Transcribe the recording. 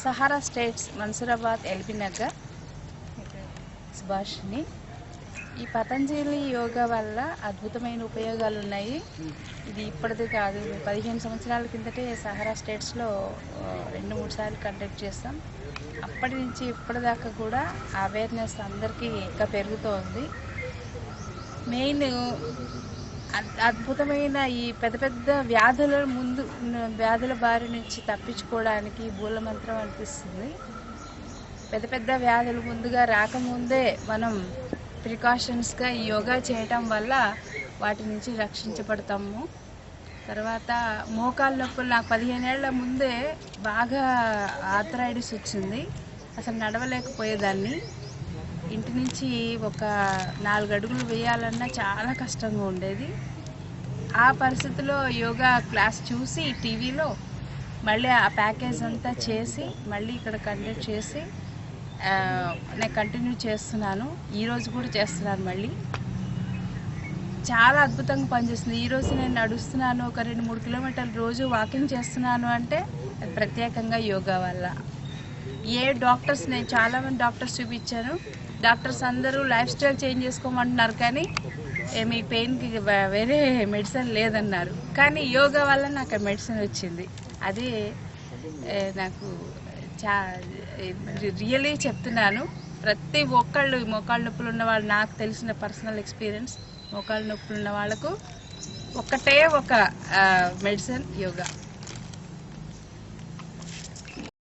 Sahara states Mansoorabad LB Nagar Subhashini. ఈ పతంజలి యోగా వల్ల అద్భుతమైన ఉపయోగాలు ఉన్నాయి. ఇది ఇప్పటిది కాదు, 15 సంవత్సరాల కిందటే సహారా స్టేట్స్లో 2-3 సార్లు కండక్ట్ చేస్తాం. అప్పటి నుంచి ఇప్పటిదాకా కూడా అవేర్నెస్ అందరికీ ఇంకా పెరుగుతూ ఉంది. మెయిన్ అద్భుతమైన ఈ పెద్ద పెద్ద వ్యాధుల బారి నుంచి తప్పించుకోవడానికి మూలమంత్రం అనిపిస్తుంది. పెద్ద పెద్ద వ్యాధులు ముందుగా రాకముందే మనం ప్రికాషన్స్గా ఈ యోగా చేయటం వల్ల వాటి నుంచి రక్షించబడతాము. తర్వాత మోకాళ్ళ నొప్పులు నాకు 15 ఏళ్ల ముందే బాగా ఆర్థరైటిస్ వచ్చింది. అసలు నడవలేకపోయేదాన్ని. ఇంటి నుంచి ఒక 4 అడుగులు వేయాలన్నా చాలా కష్టంగా ఉండేది. ఆ పరిస్థితిలో యోగా క్లాస్ చూసి టీవీలో మళ్ళీ ఆ ప్యాకేజ్ అంతా చేసి మళ్ళీ ఇక్కడ కండక్ట్ చేసి నేను కంటిన్యూ చేస్తున్నాను. ఈరోజు కూడా చేస్తున్నాను. మళ్ళీ చాలా అద్భుతంగా పనిచేస్తుంది. ఈరోజు నేను నడుస్తున్నాను, ఒక 2-3 కిలోమీటర్లు రోజు వాకింగ్ చేస్తున్నాను అంటే అది ప్రత్యేకంగా యోగా వల్ల. నేను చాలామంది డాక్టర్స్ చూపించాను. డాక్టర్స్ అందరూ లైఫ్ స్టైల్ చేంజ్ చేసుకోమంటున్నారు, కానీ మీ పెయిన్కి వేరే మెడిసిన్ లేదన్నారు. కానీ యోగా వల్ల నాకు ఆ మెడిసిన్ వచ్చింది. అది నాకు రియలీ చెప్తున్నాను. ప్రతి ఒక్కళ్ళు మోకాళ్ళ నొప్పులు ఉన్న వాళ్ళు, నాకు తెలిసిన పర్సనల్ ఎక్స్పీరియన్స్, మోకాళ్ళ నొప్పులు ఉన్న వాళ్ళకు ఒకటే ఒక మెడిసిన్ యోగా.